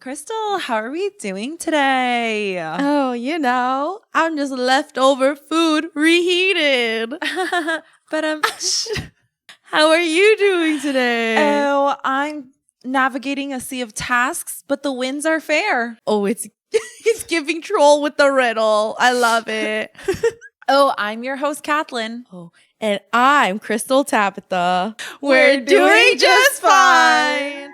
Christal, how are we doing today? Oh, I'm just leftover food reheated. But How are you doing today? Oh, I'm navigating a sea of tasks, but the winds are fair. Oh, it's giving troll with the riddle. I love it. Oh, I'm your host, Cathlyn. Oh, and I'm Christal Tabitha. We're doing just fine.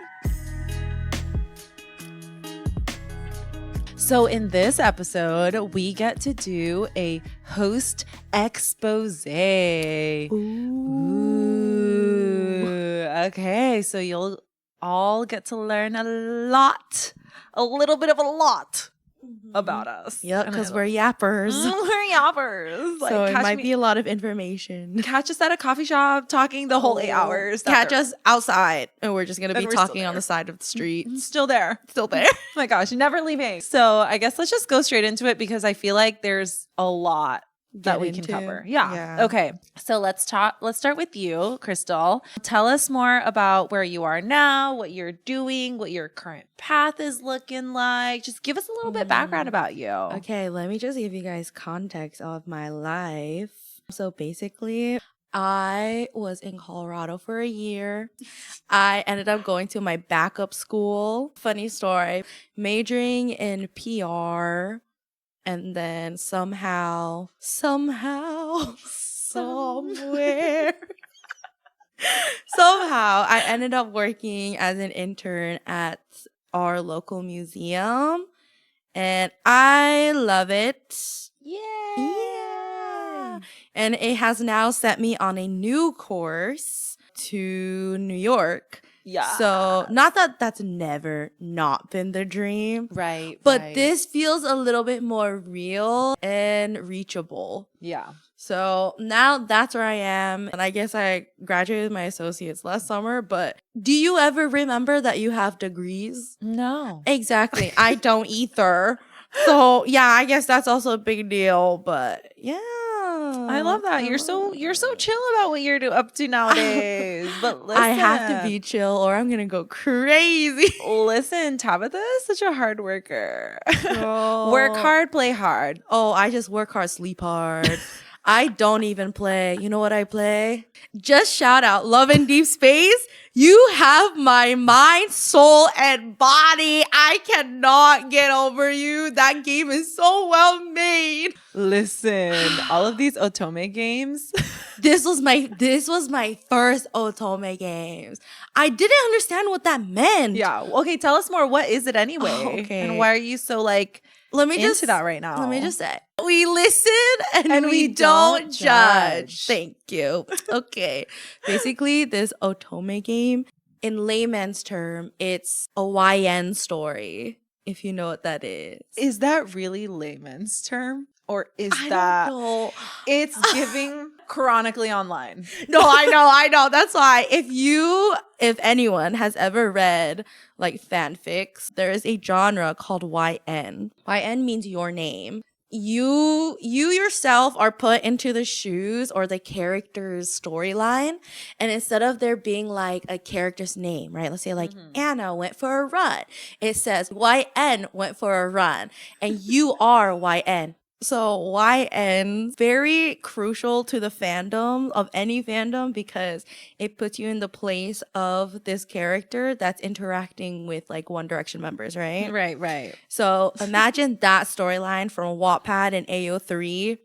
So in this episode, we get to do a host exposé. Ooh. Okay, so you'll all get to learn a little bit of a lot about us. Yep, because we're yappers. We're yappers. So it might be a lot of information. Catch us at a coffee shop talking the whole 8 hours. Catch us outside, and we're just going to be talking on the side of the street. Still there. Still there. Oh my gosh, never leaving. So I guess let's just go straight into it because I feel like there's a lot that we can cover. Yeah. Okay. So let's start with you, Christal. Tell us more about where you are now, what you're doing, what your current path is looking like. Just give us a little bit background about you. Okay, let me just give you guys context of my life. So basically, I was in Colorado for a year. I ended up going to my backup school. Funny story, majoring in PR. And then somewhere, somehow, I ended up working as an intern at our local museum. And I love it. Yeah. And it has now set me on a new course to New York. Yeah. So not that that's never not been the dream. Right. But this feels a little bit more real and reachable. Yeah. So now that's where I am. And I guess I graduated my associates last summer. But do you ever remember that you have degrees? No. Exactly. I don't either. So yeah, I guess that's also a big deal. But yeah. I love that. You're so chill about what you're up to nowadays. But listen, I have to be chill or I'm gonna go crazy. Listen, Tabitha is such a hard worker. Oh. Work hard, play hard. Oh, I just work hard, sleep hard. I don't even play. You know what I play? Just shout out Love and Deepspace. You have my mind, soul, and body. I cannot get over you. That game is so well made. Listen, all of these Otome games. This was my first Otome games. I didn't understand what that meant. Yeah. Okay, tell us more. What is it anyway? Oh, okay. And why are you so into that right now? Let me just say, we listen and we don't judge. Thank you. Okay. Basically, this Otome game, in layman's term, it's a YN story, if you know what that is. Is that really layman's term? Or is I that don't know. It's giving chronically online? No, I know. That's why if anyone has ever read like fanfics, there is a genre called YN. YN means your name. You yourself are put into the shoes or the character's storyline, and instead of there being like a character's name, right? Let's say like Anna went for a run. It says YN went for a run, and you are YN. So YN, very crucial to the fandom of any fandom because it puts you in the place of this character that's interacting with like One Direction members, right? Right. So imagine that storyline from Wattpad and AO3.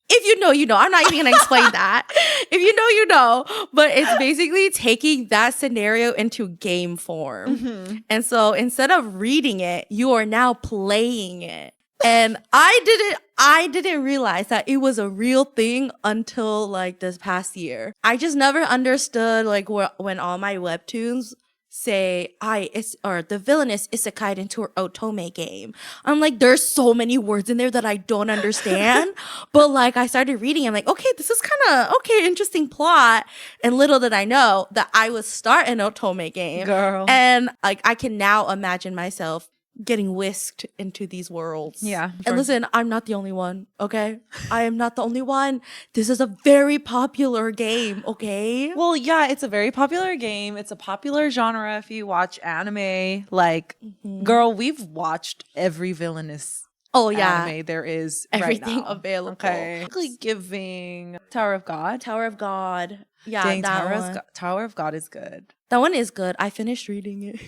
If you know, you know. I'm not even going to explain that. If you know, you know. But it's basically taking that scenario into game form. Mm-hmm. And so instead of reading it, you are now playing it. And I didn't realize that it was a real thing until like this past year. I just never understood like when all my webtoons say the villain is isekai'd into her Otome game. I'm like, there's so many words in there that I don't understand. But like I started reading, I'm like, okay, this is kind of interesting plot. And little did I know that I would start an Otome game. Girl. And like I can now imagine myself getting whisked into these worlds. Yeah. And listen, I'm not the only one, okay? I am not the only one. This is a very popular game, okay? Well, yeah, it's a very popular game. It's a popular genre if you watch anime. Like, girl, we've watched every villainous anime there is everything right now. available. Okay. Giving Tower of God. Tower of God. Yeah, Dang, that Tower of God is good. That one is good. I finished reading it.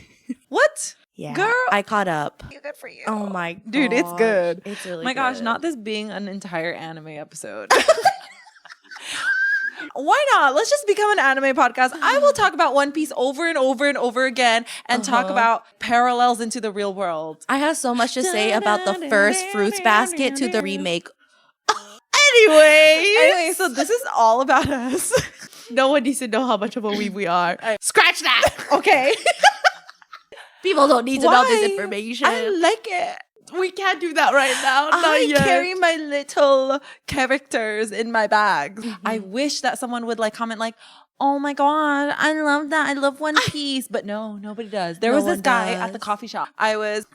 What? Yeah. Girl. I caught up. Good for you. Oh my god. Dude, it's good. It's really my good. gosh, not this being an entire anime episode. Why not? Let's just become an anime podcast. I will talk about One Piece over and over and over again and talk about parallels into the real world. I have so much to say about the first Fruits Basket to the remake. Anyway, so this is all about us. No one needs to know how much of a weeb we are. Scratch that. Okay. People don't need to know this information. I like it. We can't do that right now. I carry my little characters in my bags. I wish that someone would like comment like, oh my god, I love that. I love One Piece. But no, nobody does. There was this guy at the coffee shop. I was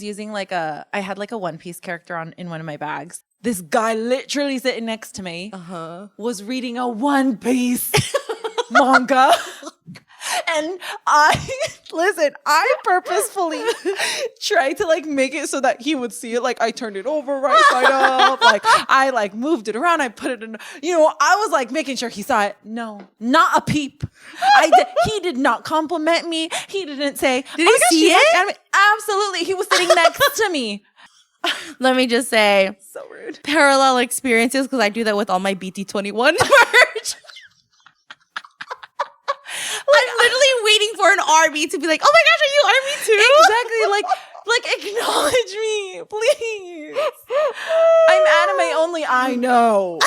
using like I had like a One Piece character in one of my bags. This guy literally sitting next to me was reading a One Piece manga. And I purposefully tried to like make it so that he would see it. Like I turned it over right side up. Like I like moved it around. I put it in, I was like making sure he saw it. No, not a peep. He did not compliment me. He didn't say, did he see it? Absolutely. He was sitting next to me. Let me just say, so rude. Parallel experiences, because I do that with all my BT21 merch. I'm literally waiting for an army to be like, oh my gosh, are you army too? Exactly. Like acknowledge me, please. I'm anime only. I know.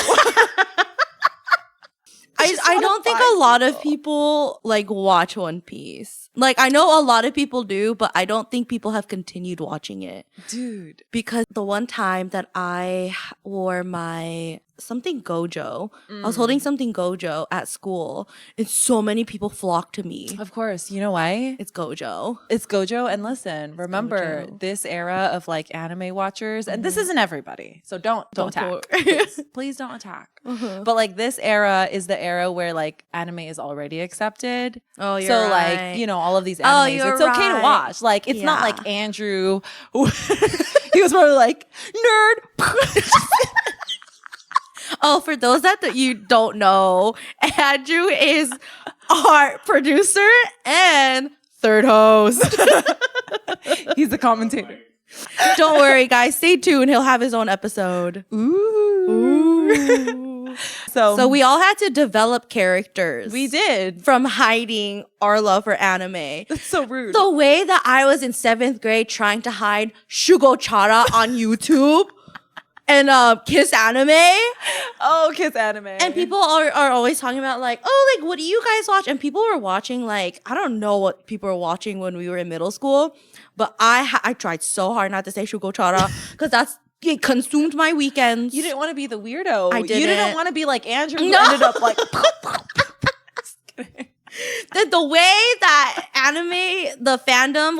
I don't think a lot of people like watch One Piece. Like I know a lot of people do, but I don't think people have continued watching it. Dude. Because the one time that I wore my something gojo, I was holding something gojo at school, and so many people flocked to me. Of course. You know why? It's gojo. It's gojo. And listen, remember this era of like anime watchers, and this isn't everybody. So don't attack. Please don't attack. But like this era is the era where like anime is already accepted. Oh, you're so right. like, all of these animes, it's okay to watch. Like it's not like Andrew. He was probably like, nerd. Oh, for those that you don't know, Andrew is our producer and third host. He's the commentator. Don't worry, guys. Stay tuned. He'll have his own episode. Ooh. So we all had to develop characters. We did. From hiding our love for anime. That's so rude. The way that I was in 7th grade trying to hide Shugo Chara on YouTube. And Kiss Anime. Oh, Kiss Anime. And people are always talking about like, oh, like, what do you guys watch? And people were watching like, I don't know what people were watching when we were in middle school. But I tried so hard not to say Shugo Chara because it consumed my weekends. You didn't want to be the weirdo. I didn't. You didn't want to be like Andrew who ended up like... Just kidding. The way that anime, the fandom,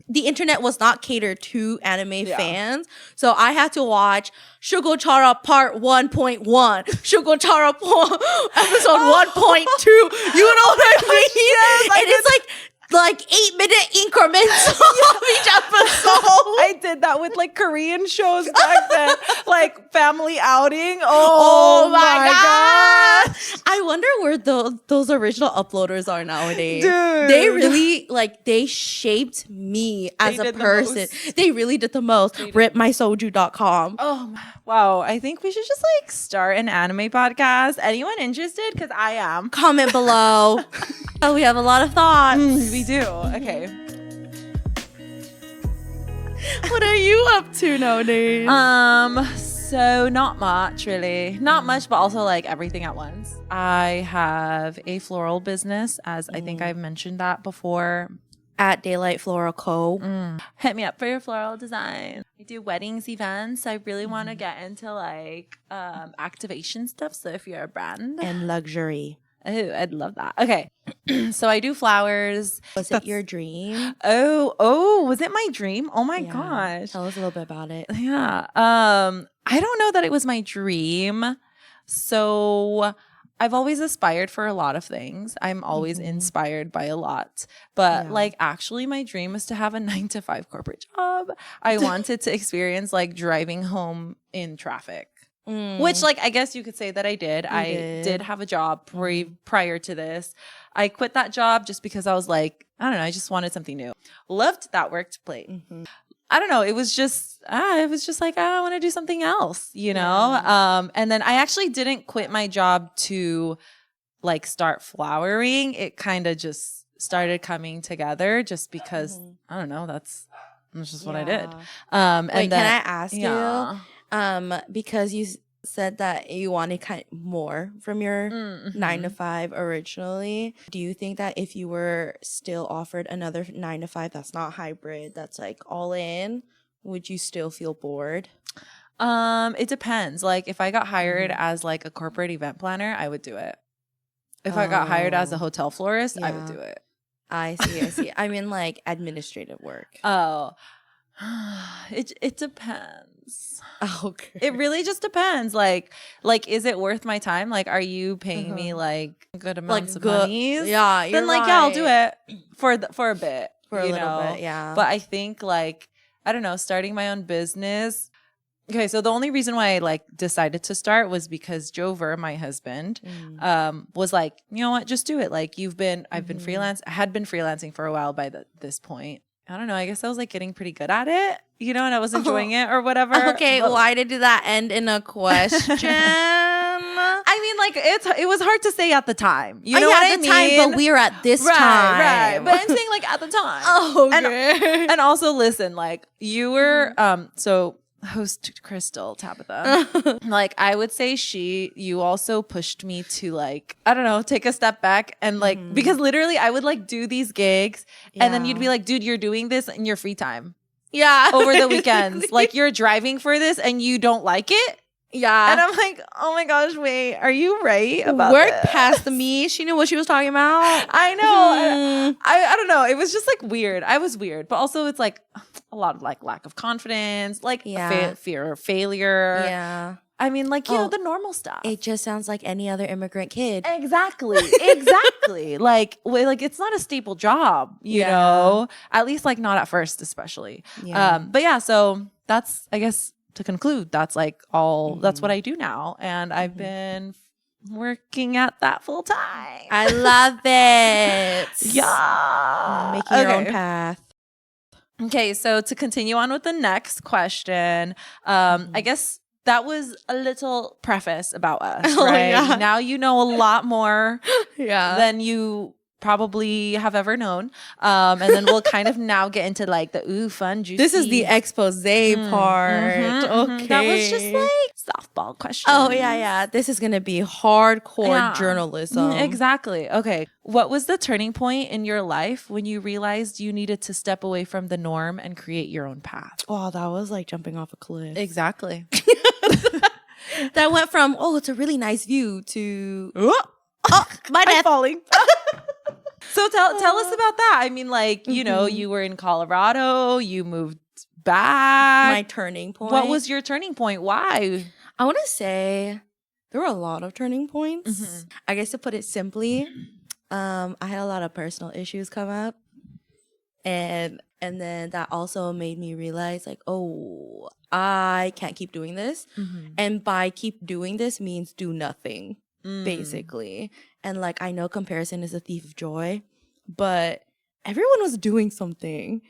the internet was not catered to anime fans. So I had to watch Shugo Chara Part 1.1, Shugo Chara Episode 1.2. You know what I mean? Yes, and it's like 8-minute increments of each episode. I did that with like Korean shows back then, like Family Outing. Oh my god! I wonder where those original uploaders are nowadays. Dude, they really they shaped me as a person. They really did the most. RipMySoju.com. Oh wow! I think we should just like start an anime podcast. Anyone interested? Because I am. Comment below. Oh, we have a lot of thoughts. We do. Okay. What are you up to nowadays? So not much really. Not much, but also like everything at once. I have a floral business, as I think I've mentioned that before. At Daylight Floral Co. Hit me up for your floral design. I do weddings, events. I really want to get into like activation stuff. So if you're a brand and luxury. Oh, I'd love that. Okay. So I do flowers. Was it your dream? Oh, was it my dream? Oh my gosh. Tell us a little bit about it. Yeah. I don't know that it was my dream. So I've always aspired for a lot of things. I'm always inspired by a lot. But like actually my dream is to have a 9-to-5 corporate job. I wanted to experience like driving home in traffic. Which like I guess you could say that I did. I did have a job prior to this. I quit that job just because I was like, I don't know, I just wanted something new. Loved that workplace. I don't know. It was just like, I want to do something else, you know? And then I actually didn't quit my job to like start flowering. It kind of just started coming together just because, I don't know, that's just what I did. And Wait, then, can I ask you? Because you said that you wanted kind of more from your 9-to-5 originally. Do you think that if you were still offered another 9-to-5 that's not hybrid, that's like all in, would you still feel bored? It depends. Like if I got hired as like a corporate event planner, I would do it. If I got hired as a hotel florist, I would do it. I see. I mean like administrative work. Oh. It depends. Okay. It really just depends. Like, is it worth my time? Like, are you paying me like good amounts of monies? Yeah, you're then like right. yeah, I'll do it for a bit, for a little bit. Yeah, but I think like I don't know, starting my own business. Okay, so the only reason why I like decided to start was because Jover, my husband, was like, you know what, just do it. Like I've been had been freelancing for a while by this point. I don't know. I guess I was like getting pretty good at it, you know, and I was enjoying it or whatever. Okay, why did that end in a question? I mean, like it was hard to say at the time. You know what I mean? Time, but we're at this time. Right. But I'm saying like at the time. Oh, okay. And also listen, like you were so host Christal, Tabitha. Like I would say you also pushed me to like, I don't know, take a step back and like because literally I would like do these gigs and then you'd be like, dude, you're doing this in your free time. Yeah. Over the weekends. Like you're driving for this and you don't like it? Yeah. And I'm like, oh my gosh, wait, are you right about Work this? past me. She knew what she was talking about. I know. I don't know. It was just like weird. I was weird. But also it's like a lot of like lack of confidence, like fear of failure. Yeah. I mean, like, you know, the normal stuff. It just sounds like any other immigrant kid. Exactly. Like it's not a staple job, you know, at least like not at first, especially. Yeah. But yeah, so that's, I guess, to conclude, that's like all, that's what I do now. And I've been working at that full time. I love it. Yeah. Making your own path. Okay. So to continue on with the next question, I guess that was a little preface about us, right? Yeah. Now you know a lot more than you probably have ever known. And then we'll kind of now get into like the fun, juicy. This is the expose part. Okay. That was just like softball question. Oh, yeah. This is going to be hardcore journalism. Exactly. Okay. What was the turning point in your life when you realized you needed to step away from the norm and create your own path? Oh, that was like jumping off a cliff. Exactly. That went from, it's a really nice view to, my death. I'm falling. So tell us about that. I mean, like, you know, you were in Colorado, you moved back. My turning point. What was your turning point? Why? I want to say there were a lot of turning points. I guess to put it simply, I had a lot of personal issues come up. And then that also made me realize like, I can't keep doing this. And by keep doing this means do nothing, basically. And like, I know comparison is a thief of joy, but everyone was doing something.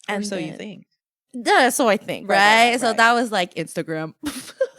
And so you think. Yeah, so I think, right? So that was like Instagram.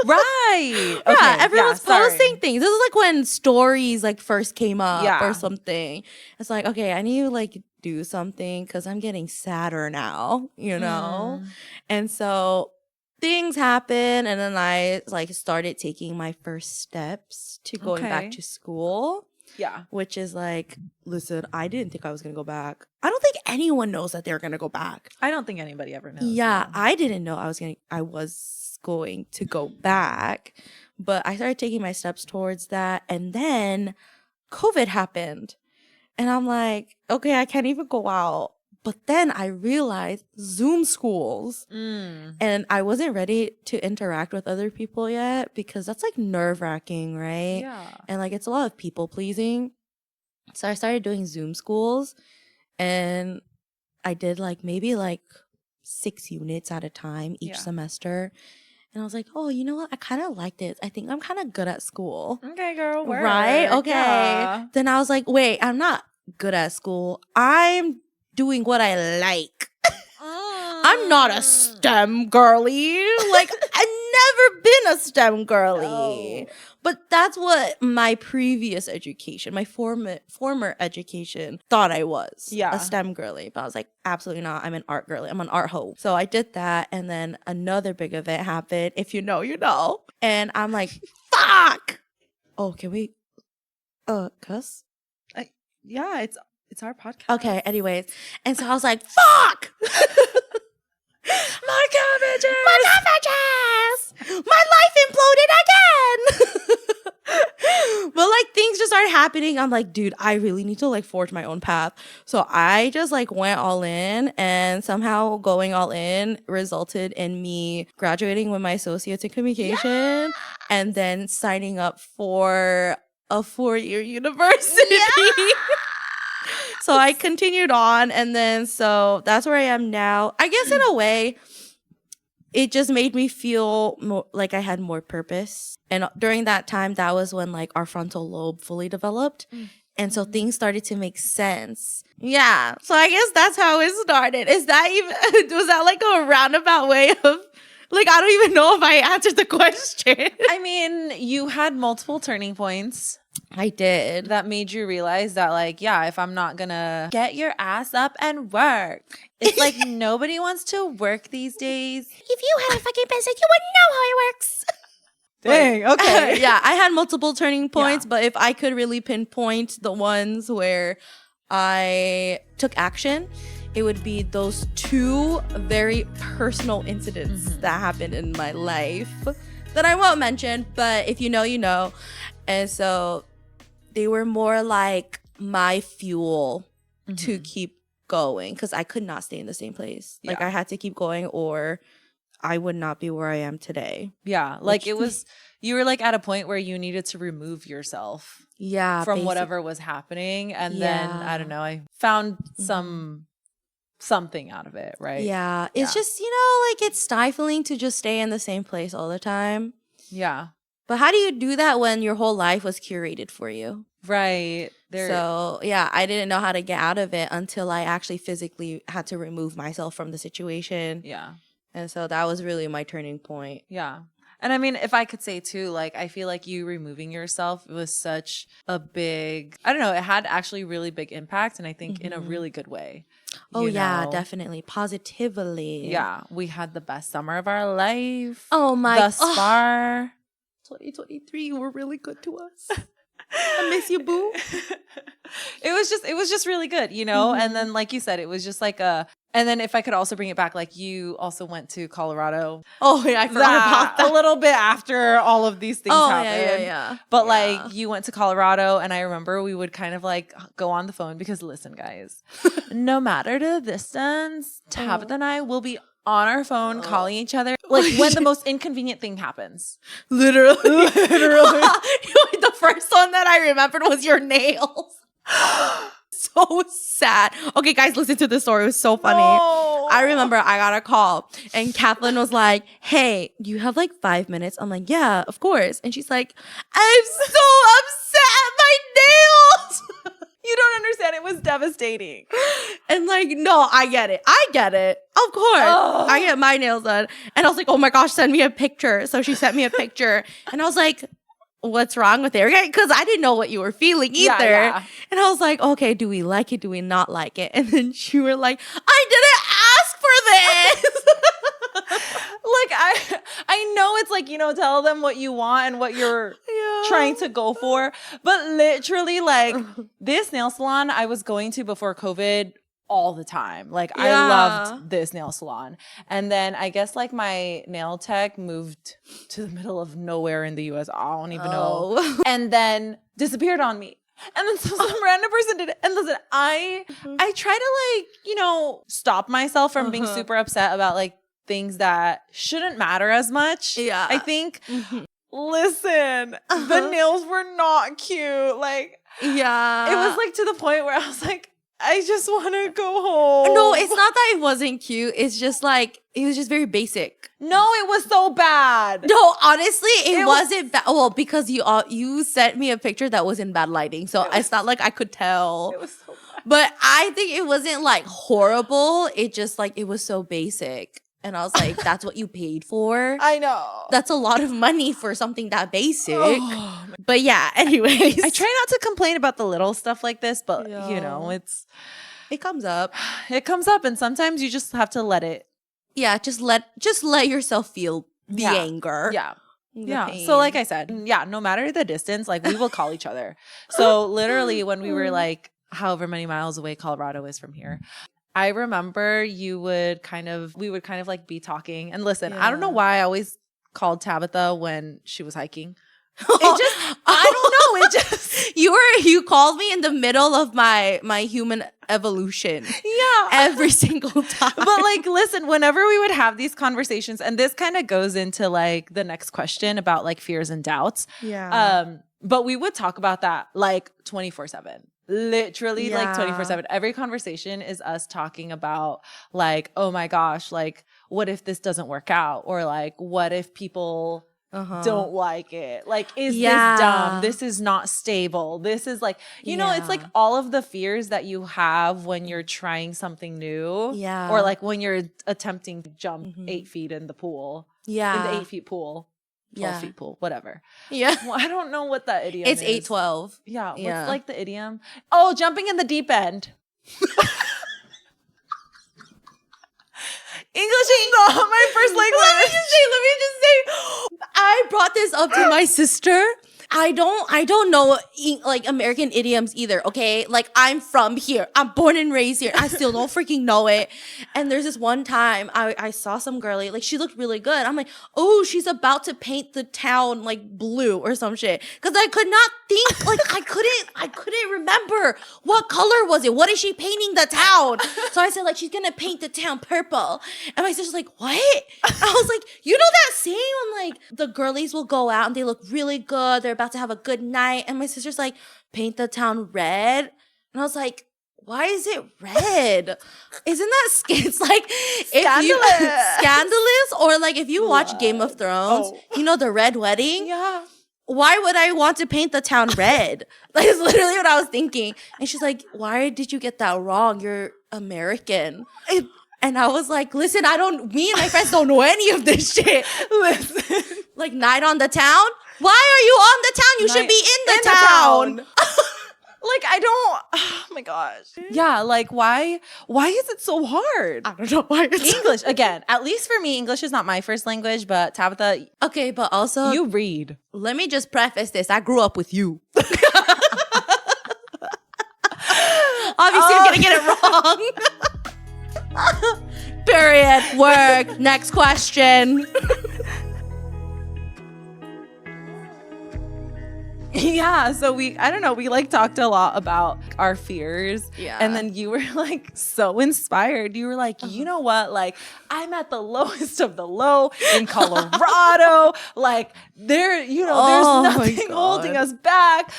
Right. Okay, yeah, everyone's posting things. This is like when stories like first came up or something. It's like, okay, I need to like do something because I'm getting sadder now, you know? And so things happen, and then I like started taking my first steps to going back to school. Yeah. Which is like, listen, I didn't think I was going to go back. I don't think anyone knows that they're going to go back. I don't think anybody ever knows. Yeah, I didn't know I was going to go back, but I started taking my steps towards that, and then COVID happened. And I'm like, okay, I can't even go out. But then I realized Zoom schools. And I wasn't ready to interact with other people yet because that's like nerve-wracking, right? Yeah. And like it's a lot of people pleasing. So I started doing Zoom schools and I did like maybe like 6 units at a time each semester. And I was like, oh, you know what? I kind of like this. I think I'm kind of good at school. Okay, girl. Work. Right? Okay. Yeah. Then I was like, wait, I'm not good at school. I'm doing what I like. I'm not a STEM girly. Like, I've never been a STEM girly. No. But that's what my previous education, my former education thought I was. Yeah. A STEM girly. But I was like, absolutely not. I'm an art girly. I'm an art hoe. So I did that. And then another big event happened. If you know, you know. And I'm like, fuck. Oh, can we cuss? Yeah, it's our podcast. Okay, anyways. And so I was like, fuck! My cabbages! My cabbages! My life imploded again! But like things just started happening. I'm like, dude, I really need to like forge my own path. So I just like went all in, and somehow going all in resulted in me graduating with my associates in communication and then signing up for a 4-year university. Yeah! So I continued on, and then so that's where I am now. I guess in a way, it just made me feel more like I had more purpose. And during that time, that was when like our frontal lobe fully developed. And so things started to make sense. Yeah. So I guess that's how it started. Is that even, was that like a roundabout way of, like, I don't even know if I answered the question. I mean, you had multiple turning points. I did. That made you realize that, like, yeah, if I'm not gonna get your ass up and work, it's like nobody wants to work these days. If you had a fucking business, you wouldn't know how it works. Dang, okay. Yeah, I had multiple turning points, but if I could really pinpoint the ones where I took action, it would be those 2 very personal incidents that happened in my life that I won't mention, but if you know, you know. And so they were more like my fuel to keep going because I could not stay in the same place. Like I had to keep going or I would not be where I am today. Yeah. Like it was, you were like at a point where you needed to remove yourself from whatever was happening. And then, I don't know, I found something out of it, right? Yeah. It's just, you know, like it's stifling to just stay in the same place all the time. Yeah. But how do you do that when your whole life was curated for you? Right. So, yeah, I didn't know how to get out of it until I actually physically had to remove myself from the situation. Yeah. And so that was really my turning point. Yeah. And I mean, if I could say too, like, I feel like you removing yourself was such a big, I don't know, it had actually really big impact. And I think in a really good way. Oh, yeah, definitely. Positively. Yeah. We had the best summer of our life. Oh, my. Thus far. 2023, you were really good to us. I miss you, boo. It was just really good, you know? And then, like you said, it was just like and then if I could also bring it back, like you also went to Colorado. Oh, yeah, I forgot about that. A little bit after all of these things happened. Yeah. But like you went to Colorado, and I remember we would kind of like go on the phone because listen, guys, no matter the distance, Tabitha and I will be on our phone calling each other like when the most inconvenient thing happens. Literally. The first one that I remembered was your nails. So sad. Okay, guys, listen to this story. It was so funny. No. I remember I got a call and Cathlyn was like, hey, do you have like 5 minutes? I'm like, yeah, of course. And she's like, I'm so upset at my nails. You don't understand. It was devastating. And like, no, I get it. Of course. Oh. I get my nails done. And I was like, oh my gosh, send me a picture. So she sent me a picture. And I was like, what's wrong with it? Because I didn't know what you were feeling either. Yeah. And I was like, okay, do we like it? Do we not like it? And then you were like, I didn't ask for this. Like, I know it's like, you know, tell them what you want and what you're trying to go for. But literally, like, this nail salon I was going to before COVID all the time. Like, I loved this nail salon. And then I guess, like, my nail tech moved to the middle of nowhere in the US. I don't even know. And then disappeared on me. And then some random person did it. And listen, I try to like, stop myself from being super upset about like things that shouldn't matter as much. Yeah. I think, listen, the nails were not cute. Like, yeah. It was like to the point where I was like, I just want to go home. No, it's not that it wasn't cute. It's just like, it was just very basic. No, it was so bad. No, honestly, it wasn't bad. Well, because you sent me a picture that was in bad lighting. So it's not like I could tell. It was so bad. But I think it wasn't like horrible. It just like, it was so basic. And I was like, that's what you paid for? I know. That's a lot of money for something that basic. But yeah, anyways. I try not to complain about the little stuff like this, but it comes up. It comes up, and sometimes you just have to let it. Yeah, just let yourself feel the anger. Yeah. Yeah. Pain. So like I said, no matter the distance, like we will call each other. So literally when we were like however many miles away Colorado is from here, I remember we would kind of like be talking. And listen, I don't know why I always called Tabitha when she was hiking. I don't know. It just you called me in the middle of my human evolution. Yeah. Every single time. But like, listen, whenever we would have these conversations, and this kind of goes into like the next question about like fears and doubts. Yeah. But we would talk about that like 24/7. Literally like 24/7. Every conversation is us talking about like, oh my gosh, like what if this doesn't work out? Or like, what if people don't like it? Like, is this dumb? This is not stable. This is like, you know, it's like all of the fears that you have when you're trying something new. Yeah. Or like when you're attempting to jump 8 feet in the pool. Yeah. In the 8 feet pool. 12 feet pool, whatever. Yeah. Well, I don't know what that idiom is. It's 8-12. Yeah. What's like the idiom? Oh, jumping in the deep end. English is not my first language. Let me just say, I brought this up to my sister. I don't know like American idioms either, okay? Like I'm from here. I'm born and raised here. I still don't freaking know it. And there's this one time I saw some girlie, like she looked really good. I'm like, oh, she's about to paint the town like blue or some shit. Cause I could not think, like I couldn't remember what color was it. What is she painting the town? So I said like, she's gonna paint the town purple. And my sister's like, what? I was like, you know that scene when like the girlies will go out and they look really good. They're about to have a good night. And my sister's like, paint the town red. And I was like, why is it red? Isn't that it's like scandalous? Or like if you watch Game of Thrones, you know the Red Wedding? Yeah. Why would I want to paint the town red? Like it's literally what I was thinking. And she's like, why did you get that wrong? You're American. And I was like, listen, me and my friends don't know any of this shit. Listen. Like night on the town? Why are you on the town? You should be in the town. Like, oh my gosh. Yeah, like why is it so hard? I don't know why it's English. Again, at least for me, English is not my first language, but Tabitha. Okay, but also you read. Let me just preface this. I grew up with you. Obviously, I'm gonna get it wrong. Period. Work. Next question. Yeah, so we like talked a lot about our fears. Yeah. And then you were like so inspired. You were like, you know what? Like, I'm at the lowest of the low in Colorado. Like, there's nothing holding us back.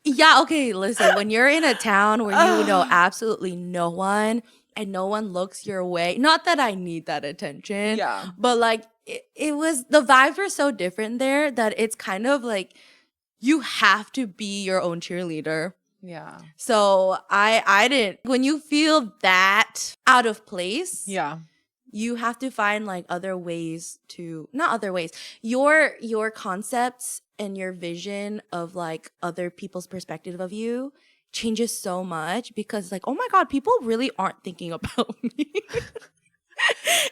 Yeah, okay, listen, when you're in a town where you know absolutely no one and no one looks your way, not that I need that attention, but like it was, the vibes were so different there that it's kind of like you have to be your own cheerleader. Yeah. So I didn't, when you feel that out of place, you have to find like other ways to, not other ways, your concepts and your vision of like other people's perspective of you changes so much because like, oh my God, people really aren't thinking about me.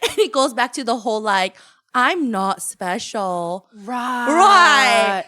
And it goes back to the whole like, I'm not special. Right.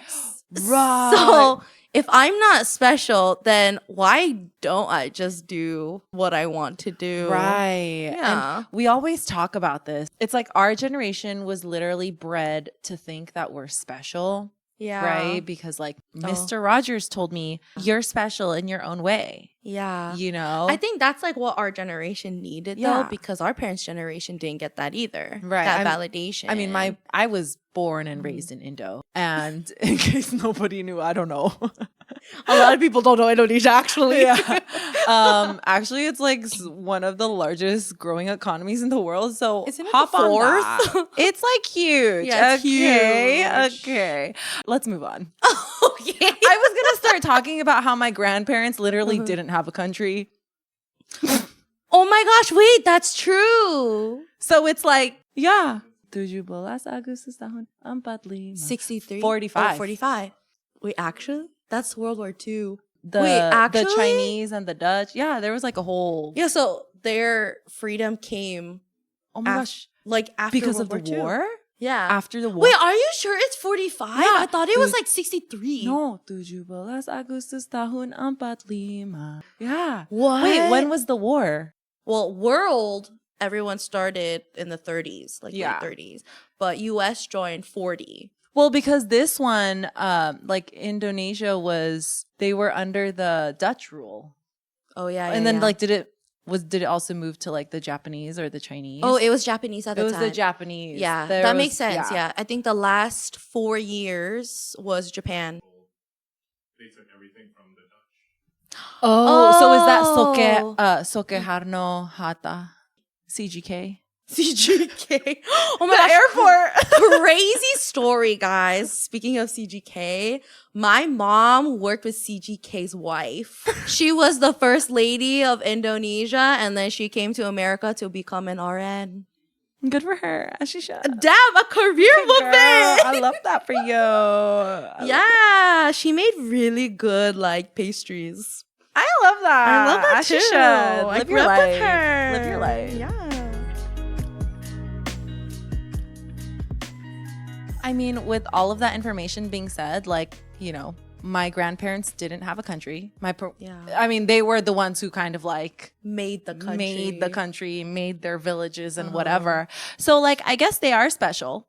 So if I'm not special, then why don't I just do what I want to do? Right. Yeah. And we always talk about this. It's like our generation was literally bred to think that we're special. Yeah. Right? Because like Mr. Rogers told me, you're special in your own way. Yeah. You know? I think that's like what our generation needed though, because our parents' generation didn't get that either. Right. That validation. I mean, I was born and raised in Indo. And in case nobody knew, I don't know. A lot of people don't know Indonesia actually. Yeah. Actually, it's like one of the largest growing economies in the world. So isn't it hop the on fourth? that. It's like huge. Yeah, it's huge. Okay. Let's move on. Okay. I was going to start talking about how my grandparents literally didn't have a country. Oh my gosh, wait, that's true. So it's like, yeah. 17 Agustus tahun 45. 63? 45. 45. Wait, actually? That's World War II. The Chinese and the Dutch. Yeah, there was like a whole... Yeah, so their freedom came... Oh my gosh. Like after because World of the War war? II. Yeah. After the war? Wait, are you sure it's 45? Yeah. I thought it was like 63. No, 17 Agustus tahun 45. Yeah. What? Wait, when was the war? Well, world, everyone started in the 30s, like late 30s. But US joined 40. Well, because this one, like Indonesia they were under the Dutch rule. Oh, yeah. And then like, did it also move to like the Japanese or the Chinese? Oh, it was Japanese at the time. It was the Japanese. Yeah, that makes sense. Yeah. I think the last 4 years was Japan. They took everything from the Dutch. Oh, so is that Soekarno Hatta? CGK? CGK. Oh my gosh. Airport. Crazy story, guys. Speaking of CGK, my mom worked with CGK's wife. She was the first lady of Indonesia, and then she came to America to become an RN. Good for her, as she should. Damn, a career woman. I love that for you. Yeah, she made really good like pastries. I love that. I love that as too. She should. Live your life. Live your life. Yeah. I mean, with all of that information being said, like, you know, my grandparents didn't have a country. I mean, they were the ones who kind of like made the country, made their villages and whatever. So like, I guess they are special.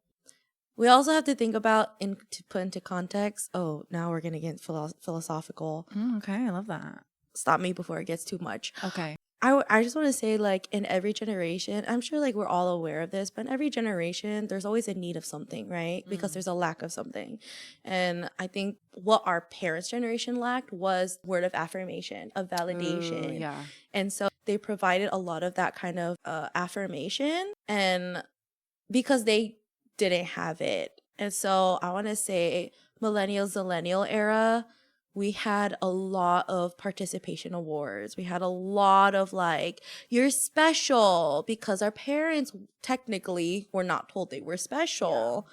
We also have to think about, to put into context. Oh, now we're going to get philosophical. Okay, I love that. Stop me before it gets too much. Okay. I just want to say, like, in every generation, I'm sure, like, we're all aware of this, but in every generation, there's always a need of something, right? Because there's a lack of something. And I think what our parents' generation lacked was word of affirmation, of validation. Ooh, yeah. And so they provided a lot of that kind of affirmation, and because they didn't have it. And so I want to say zillennial era, we had a lot of participation awards. We had a lot of like, you're special, because our parents technically were not told they were special.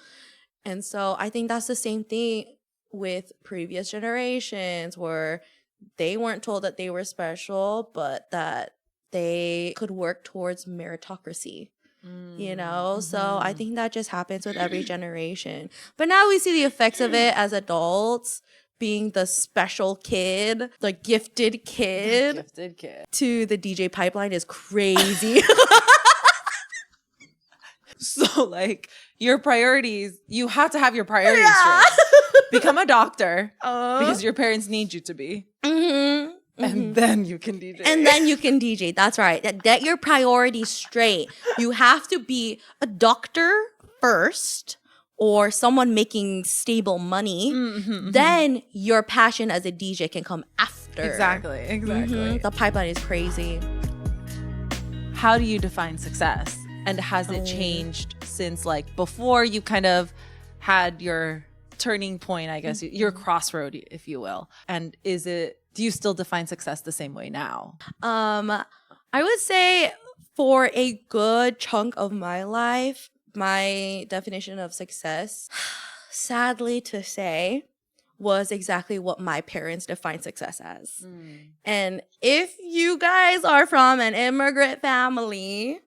Yeah. And so I think that's the same thing with previous generations, where they weren't told that they were special, but that they could work towards meritocracy. You know, so I think that just happens with every generation. But now we see the effects of it as adults, being the special kid, the gifted kid. To the DJ pipeline is crazy. So like, your priorities, you have to have your priorities straight. Become a doctor because your parents need you to be. And then you can DJ. And then you can DJ. That's right. Get your priorities straight. You have to be a doctor first, or someone making stable money. Then your passion as a DJ can come after. Exactly. The pipeline is crazy. How do you define success? And has it changed since, like, before you kind of had your turning point, I guess, your crossroad, if you will? And do you still define success the same way now? I would say for a good chunk of my life, my definition of success, sadly to say, was exactly what my parents defined success as. And if you guys are from an immigrant family,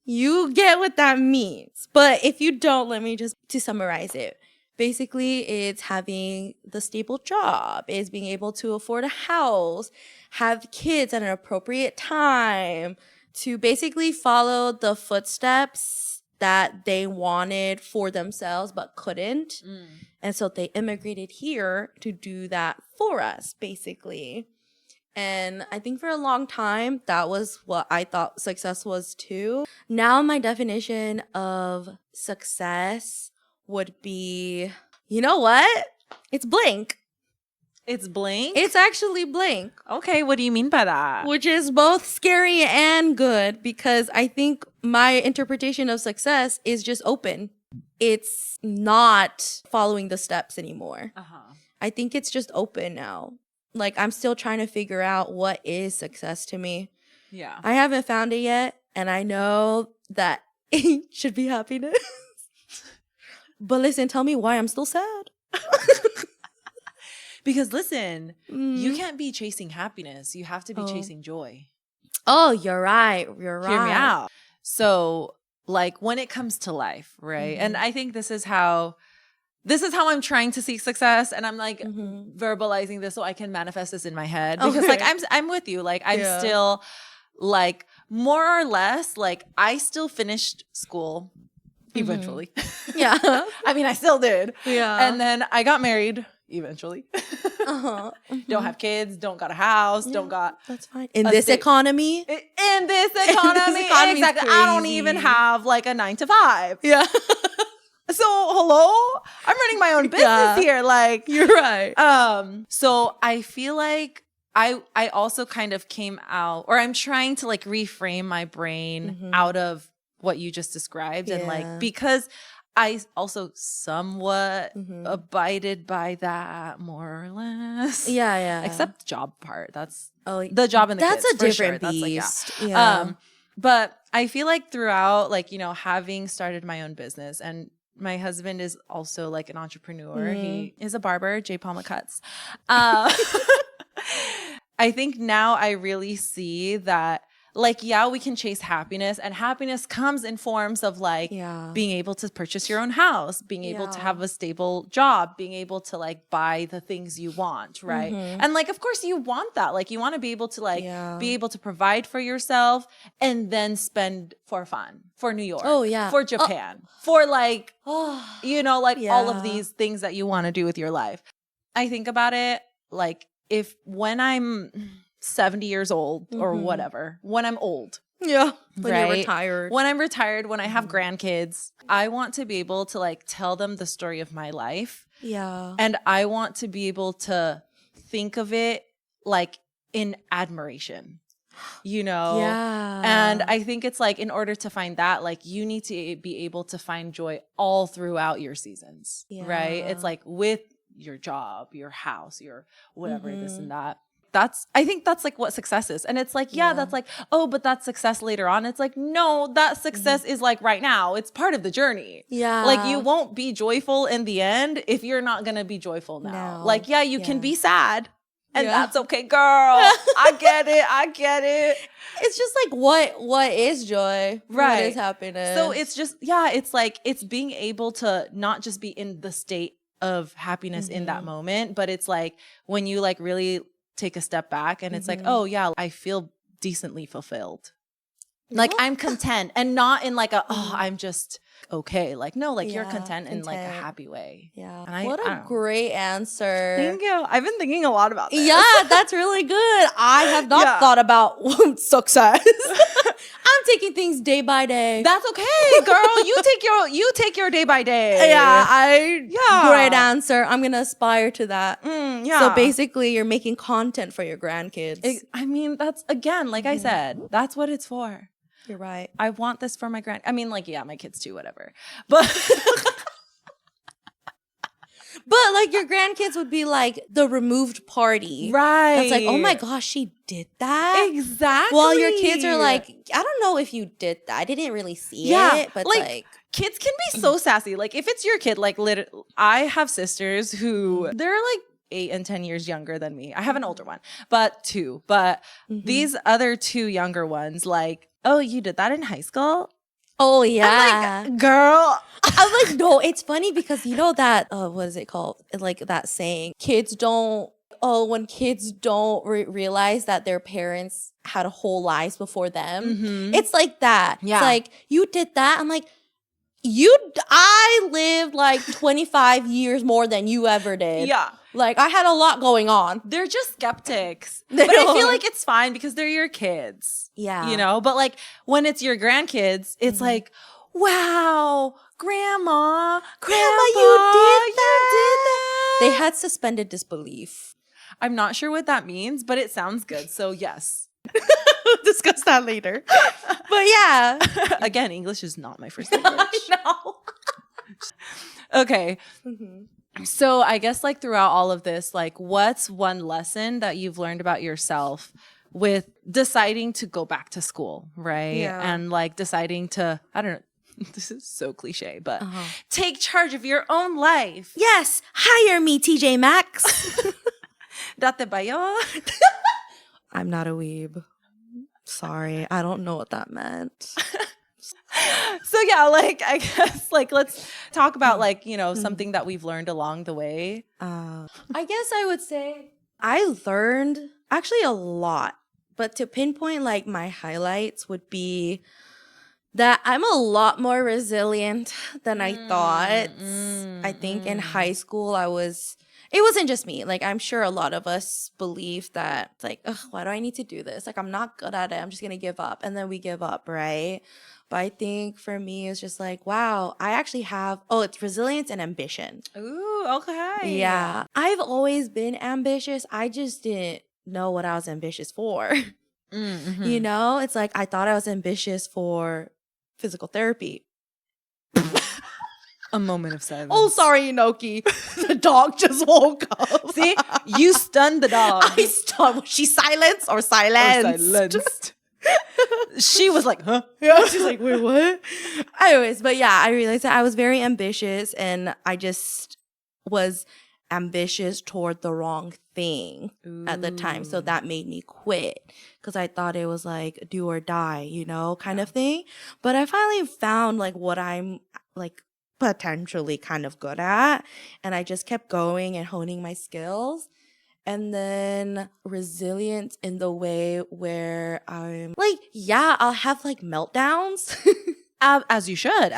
you get what that means. But if you don't, let me just to summarize it. Basically, it's having the stable job, it's being able to afford a house, have kids at an appropriate time, to basically follow the footsteps that they wanted for themselves but couldn't. And so they immigrated here to do that for us, basically. And I think for a long time, that was what I thought success was too. Now my definition of success would be, you know what? It's blank. It's blank? It's actually blank. Okay, what do you mean by that? Which is both scary and good, because I think my interpretation of success is just open. It's not following the steps anymore. I think it's just open now. Like, I'm still trying to figure out what is success to me. Yeah. I haven't found it yet, and I know that it should be happiness. But listen, tell me why I'm still sad. Because listen, you can't be chasing happiness. You have to be chasing joy. Oh, you're right. You're right. Hear me out. So, like, when it comes to life, right? And I think this is how I'm trying to seek success, and I'm like verbalizing this so I can manifest this in my head, because like I'm with you. Like, I'm still like more or less like I still finished school eventually. Yeah. I mean, I still did. Yeah. And then I got married eventually. Don't have kids, don't got a house, don't got that's fine. In this economy? In this economy. Exactly. I don't even have like a 9 to 5. Yeah. So hello? I'm running my own business here. Like, you're right. So I feel like I also kind of came out, or I'm trying to like reframe my brain out of what you just described. And like, because I also somewhat abided by that, more or less. Yeah, yeah. Except the job part. That's the job and the kids. That's a different beast. That's like, yeah. But I feel like throughout, like, you know, having started my own business, and my husband is also like an entrepreneur. He is a barber, J. Palma Cuts. I think now I really see that, like, yeah, we can chase happiness, and happiness comes in forms of like being able to purchase your own house, being able to have a stable job, being able to like buy the things you want, right? And like, of course you want that. Like, you want to be able to like be able to provide for yourself and then spend for fun, for New York, for Japan, for like, you know, like all of these things that you want to do with your life. I think about it like, if when I'm 70 years old or whatever, when I'm old. Yeah. When you're retired. When I'm retired, when I have grandkids, I want to be able to like tell them the story of my life. Yeah. And I want to be able to think of it like in admiration, you know? Yeah. And I think it's like, in order to find that, like, you need to be able to find joy all throughout your seasons, right? It's like with your job, your house, your whatever, this and that. I think that's like what success is. And it's like, that's like, oh, but that's success later on. It's like, no, that success is like right now. It's part of the journey. Yeah. Like, you won't be joyful in the end if you're not going to be joyful now. No. Like, you can be sad, and that's okay, girl. I get it. It's just like, what is joy? Right. What is happiness? So it's just, it's like, it's being able to not just be in the state of happiness in that moment, but it's like when you like really take a step back and it's like, oh yeah, I feel decently fulfilled. Like, I'm content, and not in like a, I'm just okay. Like, no, like you're content in like a happy way. Yeah. And what a great answer. Thank you. I've been thinking a lot about this. Yeah, that's really good. I have not thought about success. I'm taking things day by day. That's okay, girl. You take your day by day. Yeah. Great answer. I'm gonna aspire to that. So basically, you're making content for your grandkids. I mean, that's, again, like I said, that's what it's for. You're right. I want this for my I mean, like, my kids too, whatever. But but like, your grandkids would be like the removed party. Right. It's like, oh my gosh, she did that? Exactly. While your kids are like, I don't know if you did that. I didn't really see it. But like kids can be so sassy. Like, if it's your kid, like, I have sisters who, they're like 8 and 10 years younger than me. I have an older one, but 2. But these other 2 younger ones, like, oh, you did that in high school? Oh, yeah. I'm like, girl. I'm like, no, it's funny because you know that, what is it called? Like that saying, when kids don't realize that their parents had whole lives before them. It's like that. Yeah. It's like, you did that. I'm like, I lived like 25 years more than you ever did. Yeah. Like, I had a lot going on. They're just skeptics. But I feel like it's fine because they're your kids. Yeah. You know? But like when it's your grandkids, it's like, wow, Grandma, you did that. They had suspended disbelief. I'm not sure what that means, but it sounds good. So yes. We'll discuss that later. But yeah. Again, English is not my first language. I know. Okay. So I guess like throughout all of this, like what's one lesson that you've learned about yourself with deciding to go back to school, right? Yeah. And like deciding to, I don't know, this is so cliche, but take charge of your own life. Yes. Hire me, TJ Maxx. Date bayo. I'm not a weeb. Sorry. I don't know what that meant. So yeah, like I guess like let's talk about like, you know, something that we've learned along the way. I guess I would say I learned actually a lot, but to pinpoint like my highlights would be that I'm a lot more resilient than I thought. I think in high school it wasn't just me. Like, I'm sure a lot of us believe that, like, ugh, why do I need to do this? Like, I'm not good at it. I'm just going to give up. And then we give up, right? But I think for me, it's just like, wow, I actually have, it's resilience and ambition. Ooh, okay. Yeah. I've always been ambitious. I just didn't know what I was ambitious for. You know, it's like I thought I was ambitious for physical therapy. A moment of silence. Oh, sorry, Enoki. The dog just woke up. See, you stunned the dog. I stunned. Was she silenced or silenced? Silenced. She was like, huh? Yeah, she's like, wait, what? Anyways, but yeah, I realized that I was very ambitious and I just was ambitious toward the wrong thing at the time. So that made me quit because I thought it was like do or die, you know, kind of thing. But I finally found like what I'm like potentially kind of good at. And I just kept going and honing my skills. And then resilience in the way where I'm like, yeah, I'll have like meltdowns. As you should.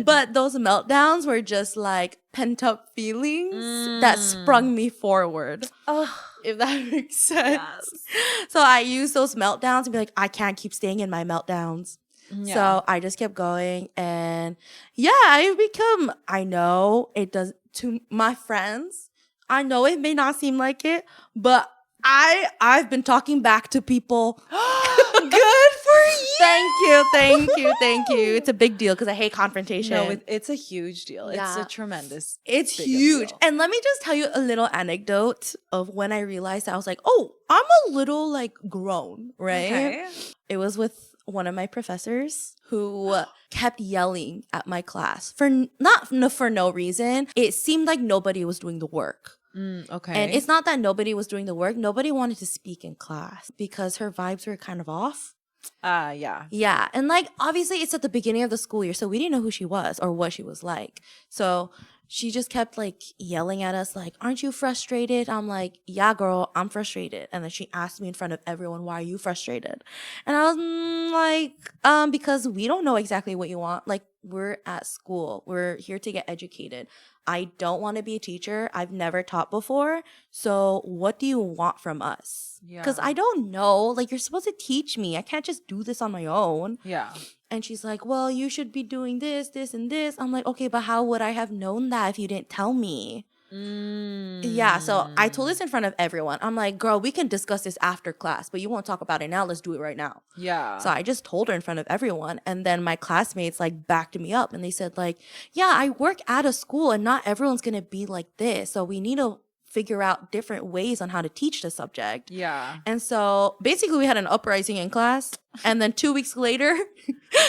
But those meltdowns were just like pent up feelings that sprung me forward. Oh, if that makes sense. Yes. So I use those meltdowns to be like, I can't keep staying in my meltdowns. Yeah. So I just kept going. And yeah, I know it does to my friends. I know it may not seem like it, but I've been talking back to people. Good for you. Thank you. It's a big deal because I hate confrontation. No, it's a huge deal. Yeah. It's a tremendous. It's huge. And let me just tell you a little anecdote of when I realized I was like, oh, I'm a little like grown, right? Okay. It was with one of my professors who kept yelling at my class for no reason. It seemed like nobody was doing the work. Okay. And it's not that nobody was doing the work. Nobody wanted to speak in class because her vibes were kind of off. Yeah. Yeah. And like, obviously it's at the beginning of the school year, so we didn't know who she was or what she was like. So she just kept like yelling at us like, aren't you frustrated? I'm like, yeah, girl, I'm frustrated. And then she asked me in front of everyone, why are you frustrated? And I was like, because we don't know exactly what you want. Like, we're at school. We're here to get educated. I don't want to be a teacher. I've never taught before. So what do you want from us? Because I don't know. Like, you're supposed to teach me. I can't just do this on my own. Yeah. And she's like, well, you should be doing this, this, and this. I'm like, okay, but how would I have known that if you didn't tell me? Yeah, so I told this in front of everyone. I'm like, girl, we can discuss this after class, but you won't talk about it now. Let's do it right now. Yeah. So I just told her in front of everyone. And then my classmates like backed me up and they said like, yeah, I work at a school and not everyone's going to be like this. So we need to figure out different ways on how to teach the subject. Yeah. And so basically we had an uprising in class. And then 2 weeks later,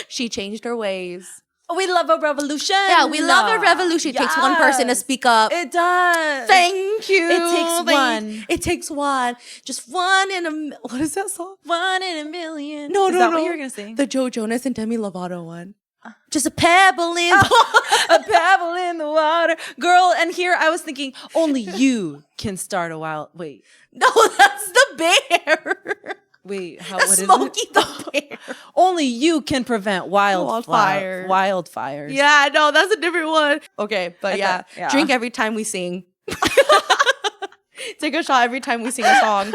she changed her ways. We love a revolution. Yeah, we love a revolution. It takes one person to speak up. It does. Thank you. It takes one. It takes one. Just one in a... What is that song? 1 in a million. No. Is that what you were going to sing? The Joe Jonas and Demi Lovato one. Just a pebble in... a pebble in the water. Girl, and here I was thinking, only you can start a wild... Wait. No, that's the bear. Wait, what is Smokey the Bear. Only you can prevent wildfires. Yeah, no, that's a different one. Okay, but drink every time we sing. Take a shot every time we sing a song.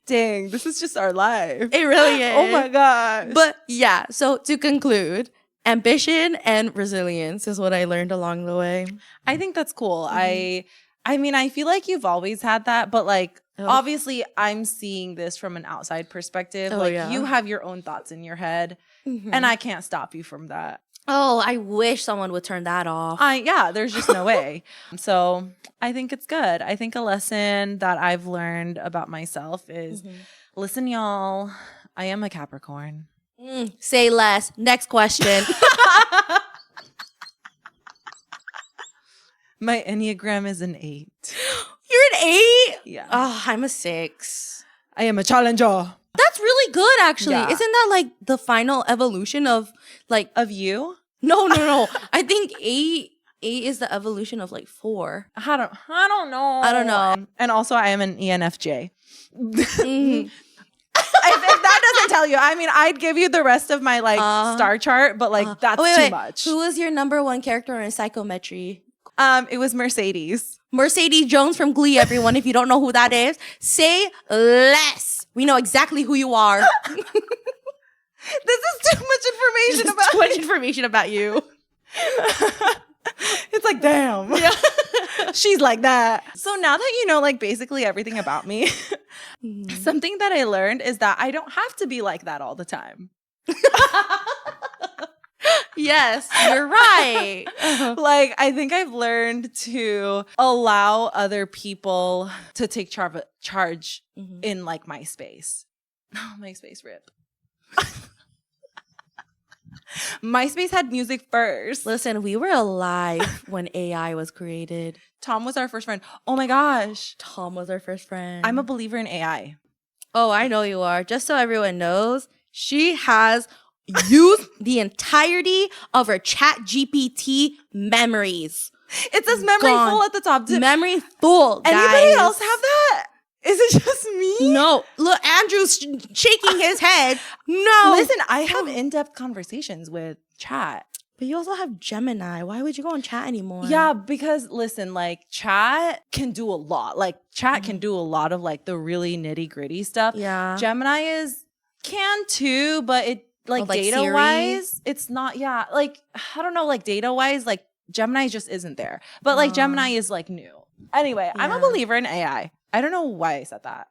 Dang, this is just our life. It really is. Oh my gosh. But yeah, so to conclude, ambition and resilience is what I learned along the way. I think that's cool. I mean, I feel like you've always had that, but like obviously I'm seeing this from an outside perspective. You have your own thoughts in your head and I can't stop you from that. Oh, I wish someone would turn that off. There's just no way. So I think it's good. I think a lesson that I've learned about myself is, listen, y'all, I am a Capricorn. Say less. Next question. My Enneagram is an 8. You're an 8? Yeah. Oh, I'm a 6. I am a challenger. That's really good, actually. Yeah. Isn't that like the final evolution of like of you? No. I think 8 is the evolution of like 4. I don't know. And also, I am an ENFJ. If that doesn't tell you, I mean, I'd give you the rest of my like star chart, but like that's too much. Who was your number 1 character in psychometry? It was Mercedes. Mercedes Jones from Glee, everyone. If you don't know who that is, say less. We know exactly who you are. This is too much information about you. It's like, damn. Yeah. She's like that. So now that you know like basically everything about me, something that I learned is that I don't have to be like that all the time. Yes, you're right. Like, I think I've learned to allow other people to take charge in like my space. Oh, my space rip. MySpace had music first. Listen, we were alive when AI was created. Tom was our first friend. Oh my gosh. Tom was our first friend. I'm a believer in AI. Oh, I know you are. Just so everyone knows, she has used the entirety of her Chatgpt memories. It says memory full at the top. Memory full. Anybody else have that? Is it just me? No. Look, Andrew's shaking his head. No. Listen, I have in-depth conversations with Chat. But you also have Gemini. Why would you go on Chat anymore? Yeah, because listen, like Chat can do a lot. Like Chat can do a lot of like the really nitty-gritty stuff. Yeah. Gemini can too, but it like data wise, it's not, like, I don't know, like data wise, like Gemini just isn't there. But like Gemini is like new. Anyway, I'm a believer in AI. I don't know why I said that.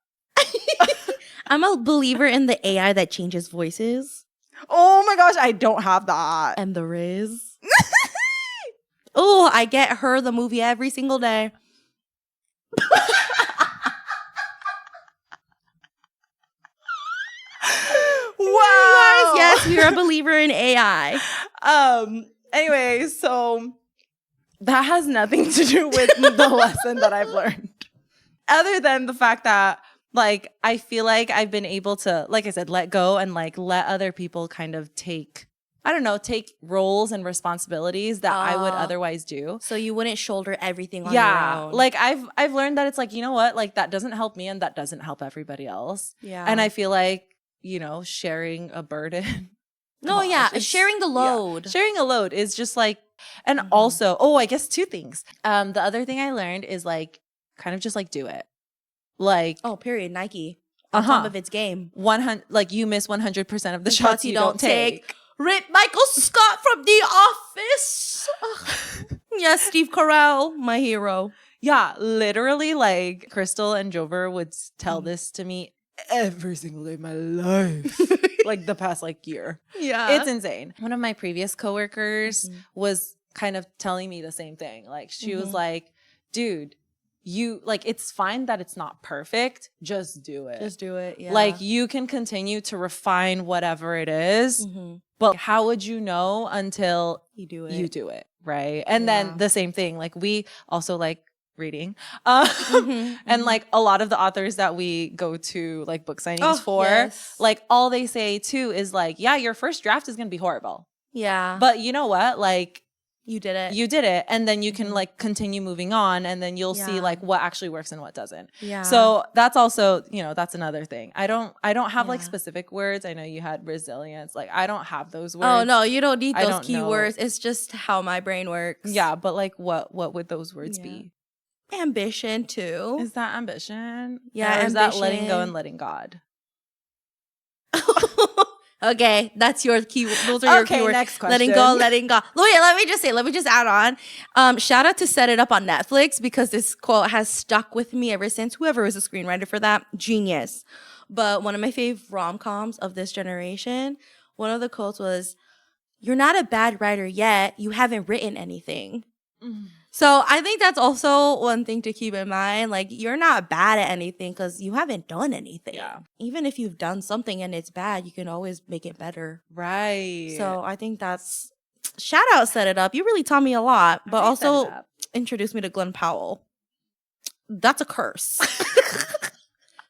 I'm a believer in the AI that changes voices. Oh my gosh, I don't have that. And the Riz. Oh, I get Her, the movie, every single day. Wow. Yes, you're a believer in AI. Anyway, so that has nothing to do with the lesson that I've learned. Other than the fact that like I feel like I've been able to, like I said, let go and like let other people kind of take roles and responsibilities that I would otherwise do. So you wouldn't shoulder everything on your own. Like I've learned that it's like, you know what? Like that doesn't help me and that doesn't help everybody else. Yeah. And I feel like, you know, sharing a burden. Sharing the load. Yeah. Sharing a load is just like, and also, I guess 2 things. The other thing I learned is like, kind of just like do it. Like, period. Nike. On top of its game. 100, like you miss 100% of the shots you don't take. Rip Michael Scott from The Office. Yes, Steve Carell, my hero. Yeah, literally, like Christal and Jover would tell this to me every single day of my life. Like the past like year. Yeah. It's insane. One of my previous coworkers was kind of telling me the same thing. Like she was like, dude, you like, it's fine that it's not perfect. Just do it. Just do it. Yeah. Like you can continue to refine whatever it is, but how would you know until you do it? You do it. Right. And then the same thing, like we also like reading. And like a lot of the authors that we go to like book signings for, like all they say too is like, yeah, your first draft is going to be horrible. Yeah. But you know what? Like You did it. You did it. And then you can like continue moving on, and then you'll see like what actually works and what doesn't. Yeah. So that's also, you know, that's another thing. I don't have like specific words. I know you had resilience. Like I don't have those words. Oh no, you don't need those keywords. It's just how my brain works. Yeah, but like what would those words be? Ambition too. Is that ambition? Yeah. Or is that letting go and letting God? Okay, that's your key. Those are your keywords. Next question. Letting go. Wait, let me just add on. Shout out to Set It Up on Netflix, because this quote has stuck with me ever since. Whoever was the screenwriter for that, genius. But one of my fave rom-coms of this generation, one of the quotes was, "You're not a bad writer yet. You haven't written anything." So I think that's also one thing to keep in mind. Like, you're not bad at anything because you haven't done anything. Yeah. Even if you've done something and it's bad, you can always make it better. Right. So I think that's, shout out Set It Up. You really taught me a lot, but also introduced me to Glenn Powell. That's a curse.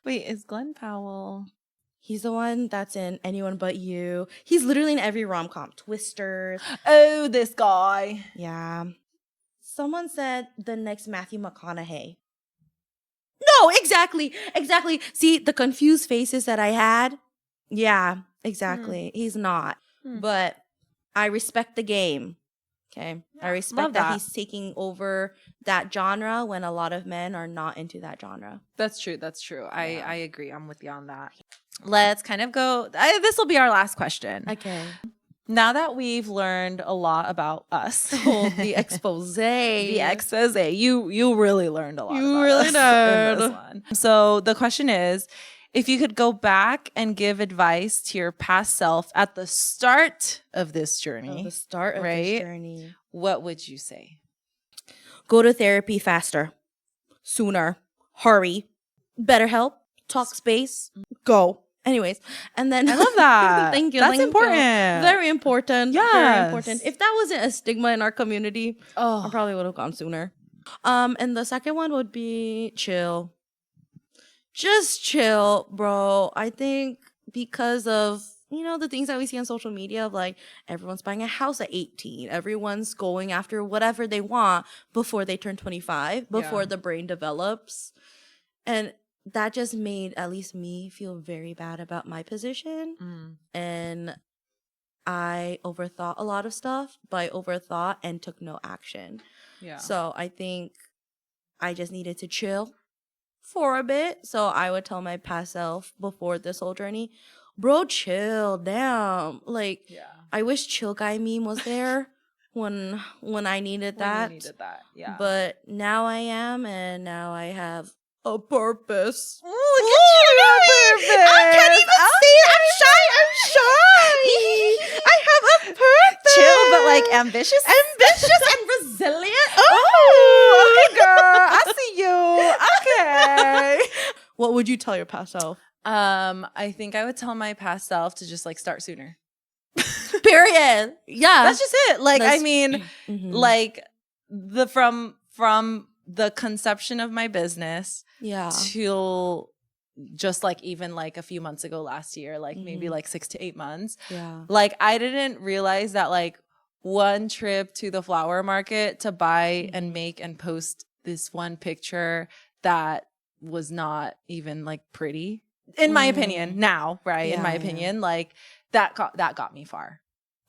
Wait, is Glenn Powell? He's the one that's in Anyone But You. He's literally in every rom-com. Twisters. Oh, this guy. Yeah. Someone said the next Matthew McConaughey. No, exactly. See, the confused faces that I had. Yeah, exactly. He's not. But I respect the game. Okay. Yeah, I respect that he's taking over that genre when a lot of men are not into that genre. That's true. Yeah. I agree. I'm with you on that. Let's kind of go. This will be our last question. Okay. Now that we've learned a lot about us, the exposé, you really learned a lot. You really learned this one. So the question is, if you could go back and give advice to your past self at the start of this journey, this journey, what would you say? Go to therapy faster, sooner, hurry, better help, talk space, go. Anyways, and then I love that. Thank you. That's important. Very important. Yes. Very important. If that wasn't a stigma in our community, I probably would have gone sooner. And the second one would be chill. Just chill, bro. I think because of, you know, the things that we see on social media of like everyone's buying a house at 18. Everyone's going after whatever they want before they turn 25, before the brain develops. And that just made at least me feel very bad about my position. And I overthought a lot of stuff, but I overthought and took no action. Yeah. So I think I just needed to chill for a bit. So I would tell my past self before this whole journey, bro, chill, damn. Like, I wish chill guy meme was there when I needed that. Yeah. But now I am, and now I have a purpose. Look at you, purpose. I can't even say it. I'm shy. I have a purpose. Chill, but like ambitious and resilient. Oh, okay, girl. I see you. Okay. What would you tell your past self? I think I would tell my past self to just like start sooner. Period. Yeah. That's just it. Like, I mean, like from the conception of my business till just like even like a few months ago last year, like maybe like 6 to 8 months. Yeah. Like I didn't realize that like one trip to the flower market to buy and make and post this one picture that was not even like pretty in my opinion now, right? In my opinion, like that got me far.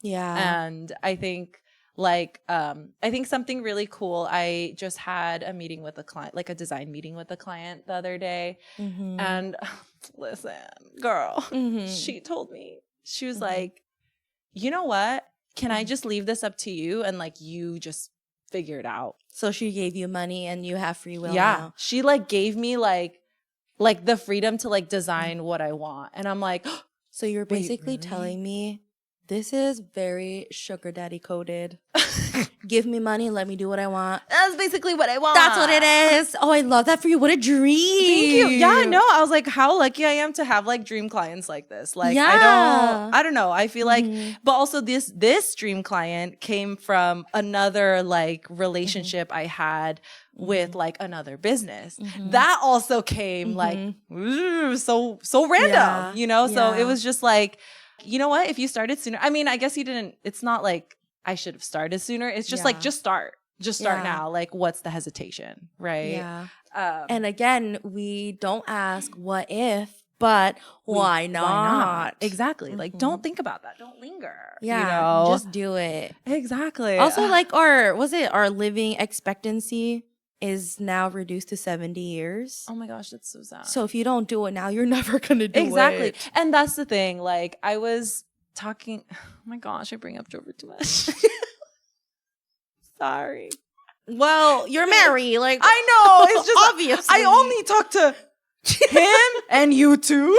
Yeah. And I think like, I think something really cool. I just had a meeting with a client, like a design meeting with a client the other day. And listen, girl, she told me, she was like, you know what? Can I just leave this up to you? And like, you just figure it out. So she gave you money and you have free will now. She like gave me like the freedom to like design what I want. And I'm like, so you're basically telling me this is very sugar daddy coded. Give me money, let me do what I want. That's basically what I want. That's what it is. Oh, I love that for you. What a dream. Thank you. Yeah, no, I was like, how lucky I am to have like dream clients like this. Like, I don't know. I feel like, but also this dream client came from another like relationship I had with like another business. That also came like, so random, you know? So it was just like, you know what? If you started sooner, I mean, I guess you didn't, it's not like I should have started sooner. It's just like, just start now. Like, what's the hesitation, right? Yeah. And again, we don't ask what if, but why not? Exactly. Like, don't think about that. Don't linger. Yeah, just do it. Exactly. Also, like our living expectancy is now reduced to 70 years. Oh my gosh, that's so sad. So if you don't do it now, you're never gonna do it. Exactly. And that's the thing. Like, I was talking. Oh my gosh, I bring up Jover too much. Sorry. Well, you're married. Like, I know. It's just obvious. I only talk to him and you two.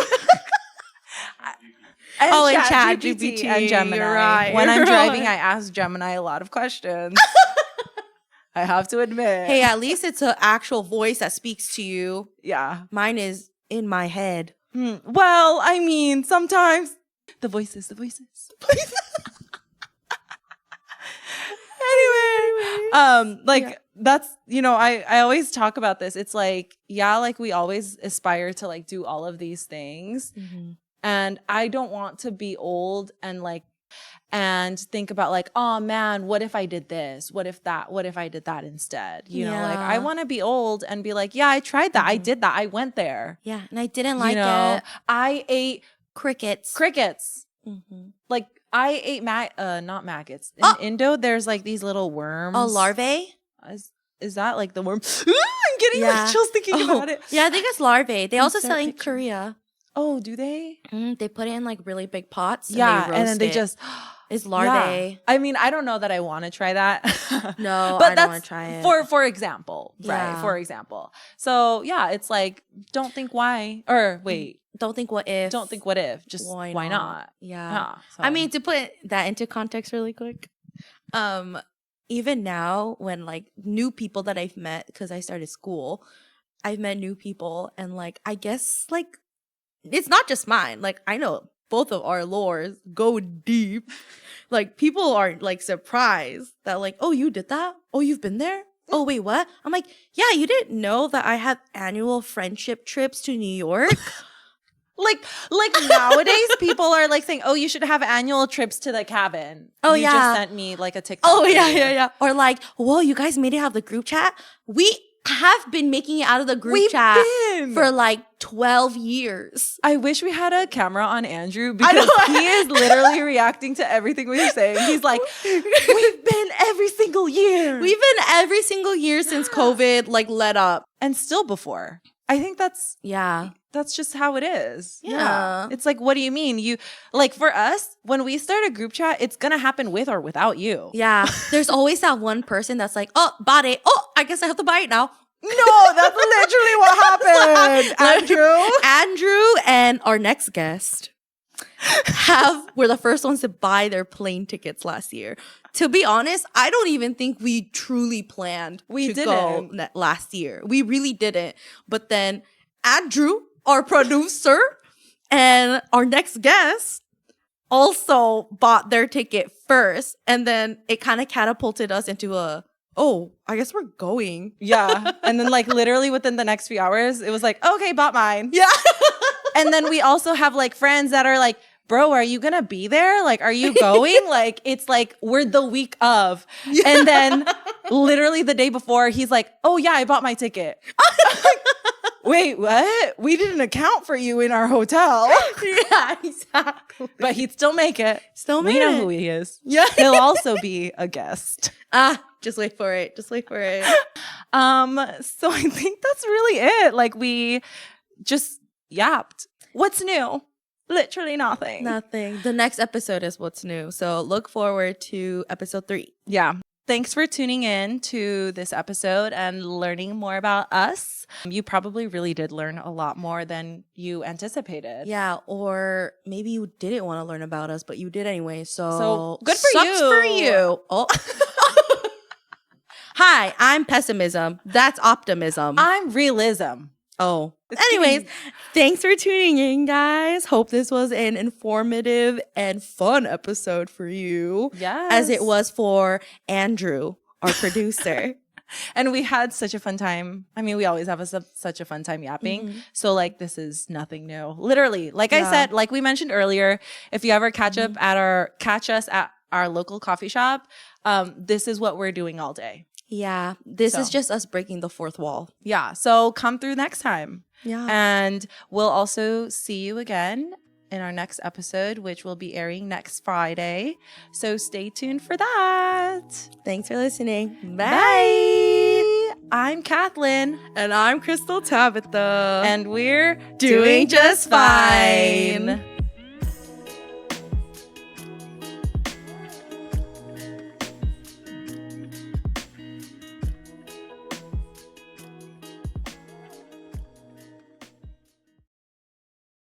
And Chatgpt and Gemini. You're right. When I'm driving, I ask Gemini a lot of questions. I have to admit. Hey, at least it's an actual voice that speaks to you. Yeah. Mine is in my head. Well, I mean, sometimes the voices. Anyway, that's, I always talk about this. It's like, like we always aspire to like do all of these things. Mm-hmm. And I don't want to be old and think about like, oh man, what if I did this? What if I did that instead? You know, like I want to be old and be like, yeah, I tried that. I did that. I went there. Yeah. And I didn't like it. I ate crickets. Mm-hmm. Like I ate not maggots. In Indo, there's like these little worms. Oh, larvae? Is that like the worm? I'm getting like chills thinking about it. Yeah, I think it's larvae. They also sell in Korea. Oh, do they? They put it in like really big pots. Yeah, and, and then they just it's larvae. Yeah. I mean, I don't know that I want to try that. No, but I don't want to try it. For example, right? For example. So yeah, it's like don't think why or wait. Don't think what if. Don't think what if. Just why not? Yeah. So. I mean, to put that into context really quick, even now when like new people that I've met, because I started school, I've met new people and like I guess like it's not just mine. Like I know both of our lores go deep. Like people are like surprised that like, oh, you did that? Oh, you've been there? Oh, wait, what? I'm like, yeah, you didn't know that I have annual friendship trips to New York? Like nowadays, people are like saying, "Oh, you should have annual trips to the cabin." Oh, you just sent me like a TikTok. Oh yeah. Or like, whoa, you guys made it out of the group chat. We have been making it out of the group chat for like 12 years. I wish we had a camera on Andrew because he is literally reacting to everything we're saying. He's like, "We've been every single year. We've been every single year since COVID like let up, and still before." I think that's just how it is. Yeah. It's like, what do you mean? You like for us, when we start a group chat, it's going to happen with or without you. Yeah. There's always that one person that's like, oh, bought it. Oh, I guess I have to buy it now. No, that's literally what happened. Andrew and our next guest were the first ones to buy their plane tickets last year. To be honest, I don't even think we truly planned to go last year. We really didn't. But then Andrew, our producer, and our next guest also bought their ticket first. And then it kind of catapulted us into I guess we're going. Yeah. And then like literally within the next few hours, it was like, okay, bought mine. Yeah. And then we also have like friends that are like, bro, are you going to be there? Like, are you going? Like, it's like, we're the week of. Yeah. And then literally the day before, he's like, oh yeah, I bought my ticket. Wait, what? We didn't account for you in our hotel. Yeah, exactly. But he'd still make it. We know who he is. Yeah. He'll also be a guest. Just wait for it. So I think that's really it. Like we just yapped. What's new? Literally nothing. The next episode is what's new. So look forward to episode 3. Yeah. Thanks for tuning in to this episode and learning more about us. You probably really did learn a lot more than you anticipated. Yeah, or maybe you didn't want to learn about us, but you did anyway. So good for you. Sucks for you. Oh. Hi, I'm pessimism. That's optimism. I'm realism. Oh. Anyways, thanks for tuning in, guys. Hope this was an informative and fun episode for you. Yes. As it was for Andrew, our producer. And we had such a fun time. I mean, we always have such a fun time yapping. Mm-hmm. So like, this is nothing new. Literally, like I said, like we mentioned earlier, if you ever catch us at our local coffee shop, this is what we're doing all day. Yeah, this is just us breaking the fourth wall. Yeah, so come through next time. Yeah. And we'll also see you again in our next episode, which will be airing next Friday. So stay tuned for that. Thanks for listening. Bye. I'm Cathlyn. And I'm Christal Tabitha. And we're doing just fine.